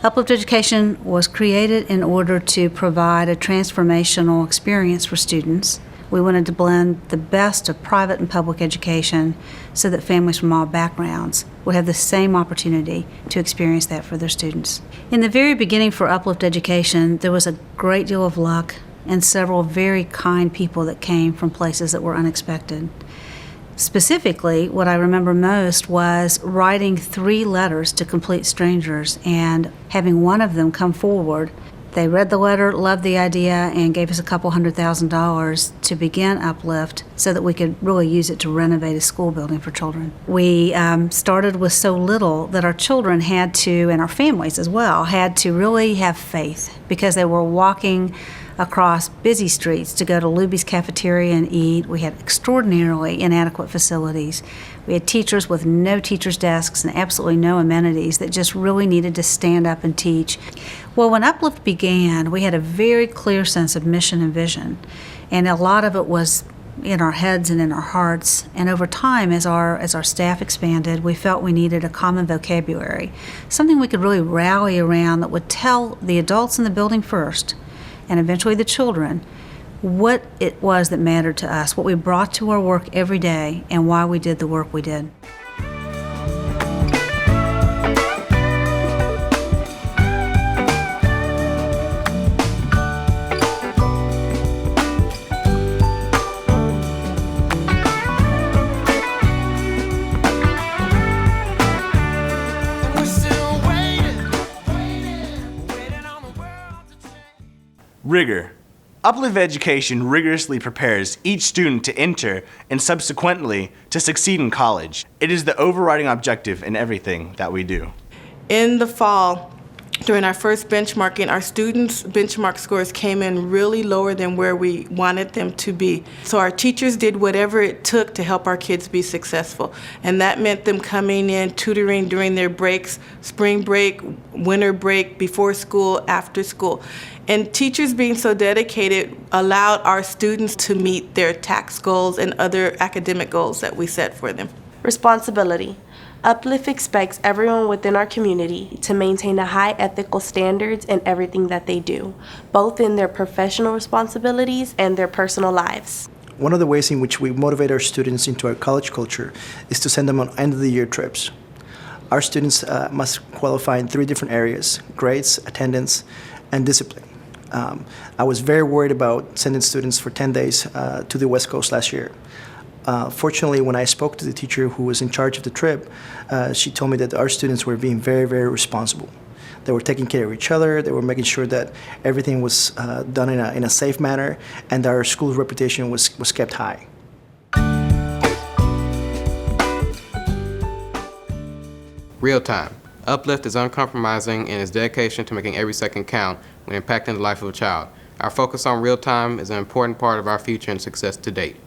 Uplift Education was created in order to provide a transformational experience for students. We wanted to blend the best of private and public education so that families from all backgrounds would have the same opportunity to experience that for their students. In the very beginning for Uplift Education, there was a great deal of luck and several very kind people that came from places that were unexpected. Specifically, what I remember most was writing 3 letters to complete strangers and having one of them come forward. They read the letter, loved the idea, and gave us a couple $100,000 to begin Uplift so that we could really use it to renovate a school building for children. We started with so little that our children had to, and our families as well, had to really have faith because they were walking across busy streets to go to Luby's cafeteria and eat. We had extraordinarily inadequate facilities. We had teachers with no teachers' desks and absolutely no amenities that just really needed to stand up and teach. Well, when Uplift began, we had a very clear sense of mission and vision, and a lot of it was in our heads and in our hearts. And over time, as our staff expanded, we felt we needed a common vocabulary, something we could really rally around that would tell the adults in the building first, and eventually the children, what it was that mattered to us, what we brought to our work every day, and why we did the work we did. Rigor. Uplift Education rigorously prepares each student to enter and subsequently to succeed in college. It is the overriding objective in everything that we do. In the fall, during our first benchmarking, our students' benchmark scores came in really lower than where we wanted them to be. So our teachers did whatever it took to help our kids be successful. And that meant them coming in, tutoring during their breaks, spring break, winter break, before school, after school. And teachers being so dedicated allowed our students to meet their tax goals and other academic goals that we set for them. Responsibility. Uplift expects everyone within our community to maintain a high ethical standards in everything that they do, both in their professional responsibilities and their personal lives. One of the ways in which we motivate our students into our college culture is to send them on end-of-the-year trips. Our students must qualify in 3 different areas: grades, attendance, and discipline. I was very worried about sending students for 10 days to the West Coast last year. Fortunately, when I spoke to the teacher who was in charge of the trip, she told me that our students were being very, very responsible. They were taking care of each other, they were making sure that everything was done in a safe manner, and our school's reputation was kept high. Real time. Uplift is uncompromising in its dedication to making every second count when impacting the life of a child. Our focus on real time is an important part of our future and success to date.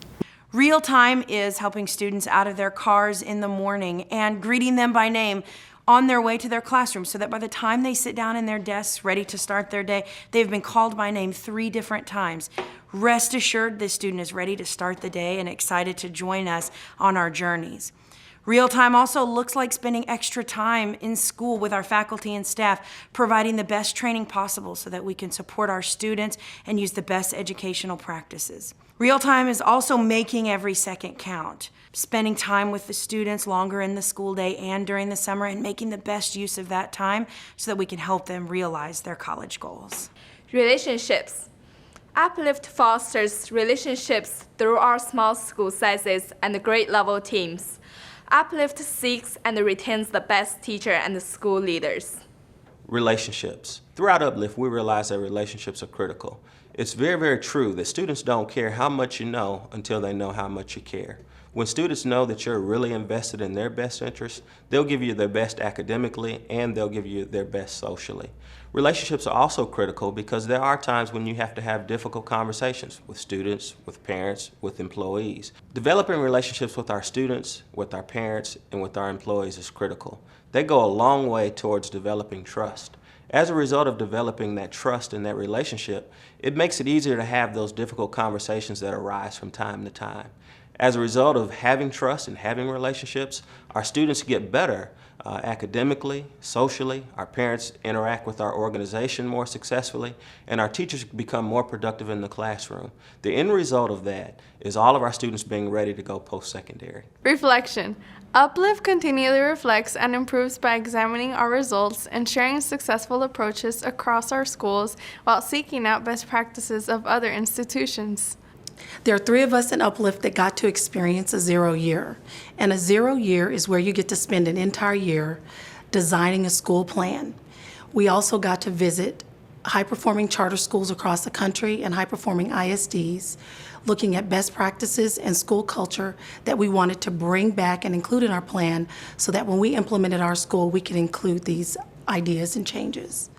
Real time is helping students out of their cars in the morning and greeting them by name on their way to their classroom so that by the time they sit down in their desks ready to start their day, they've been called by name 3 different times. Rest assured this student is ready to start the day and excited to join us on our journeys. Real time also looks like spending extra time in school with our faculty and staff, providing the best training possible so that we can support our students and use the best educational practices. Real time is also making every second count, spending time with the students longer in the school day and during the summer and making the best use of that time so that we can help them realize their college goals. Relationships. Uplift fosters relationships through our small school sizes and grade level teams. Uplift seeks and retains the best teacher and the school leaders. Relationships. Throughout Uplift, we realize that relationships are critical. It's very, very true that students don't care how much you know until they know how much you care. When students know that you're really invested in their best interests, they'll give you their best academically and they'll give you their best socially. Relationships are also critical because there are times when you have to have difficult conversations with students, with parents, with employees. Developing relationships with our students, with our parents, and with our employees is critical. They go a long way towards developing trust. As a result of developing that trust and that relationship, it makes it easier to have those difficult conversations that arise from time to time. As a result of having trust and having relationships, our students get better academically, socially, our parents interact with our organization more successfully, and our teachers become more productive in the classroom. The end result of that is all of our students being ready to go post-secondary. Reflection. Uplift continually reflects and improves by examining our results and sharing successful approaches across our schools while seeking out best practices of other institutions. There are 3 of us in Uplift that got to experience a 0 year. And a 0 year is where you get to spend an entire year designing a school plan. We also got to visit high-performing charter schools across the country and high-performing ISDs, looking at best practices and school culture that we wanted to bring back and include in our plan so that when we implemented our school, we could include these ideas and changes.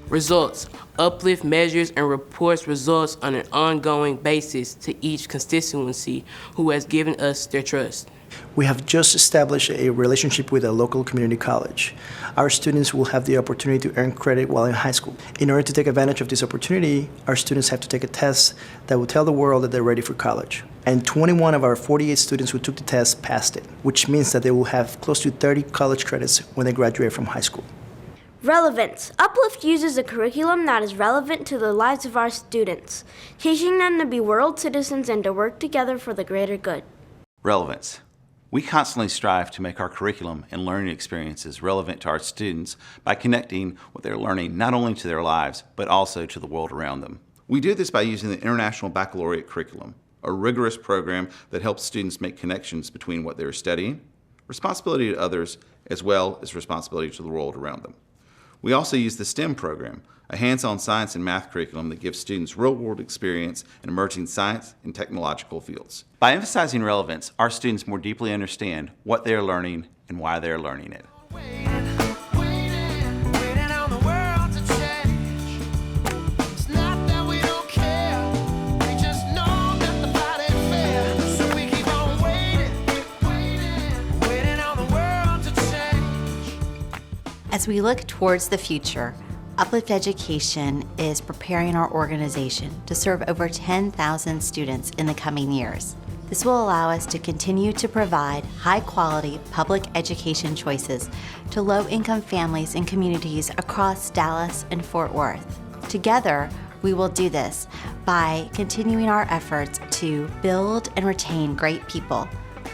Results. Uplift measures and reports results on an ongoing basis to each constituency who has given us their trust. We have just established a relationship with a local community college. Our students will have the opportunity to earn credit while in high school. In order to take advantage of this opportunity, our students have to take a test that will tell the world that they're ready for college. And 21 of our 48 students who took the test passed it, which means that they will have close to 30 college credits when they graduate from high school. Relevance. Uplift uses a curriculum that is relevant to the lives of our students, teaching them to be world citizens and to work together for the greater good. Relevance. We constantly strive to make our curriculum and learning experiences relevant to our students by connecting what they're learning not only to their lives, but also to the world around them. We do this by using the International Baccalaureate Curriculum, a rigorous program that helps students make connections between what they're studying, responsibility to others, as well as responsibility to the world around them. We also use the STEM program, a hands-on science and math curriculum that gives students real-world experience in emerging science and technological fields. By emphasizing relevance, our students more deeply understand what they are learning and why they are learning it. As we look towards the future, Uplift Education is preparing our organization to serve over 10,000 students in the coming years. This will allow us to continue to provide high-quality public education choices to low-income families and communities across Dallas and Fort Worth. Together, we will do this by continuing our efforts to build and retain great people,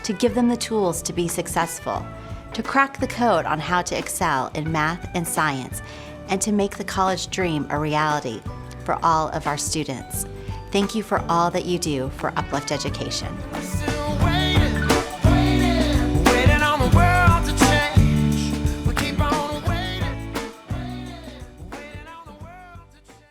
to give them the tools to be successful, to crack the code on how to excel in math and science, and to make the college dream a reality for all of our students. Thank you for all that you do for Uplift Education.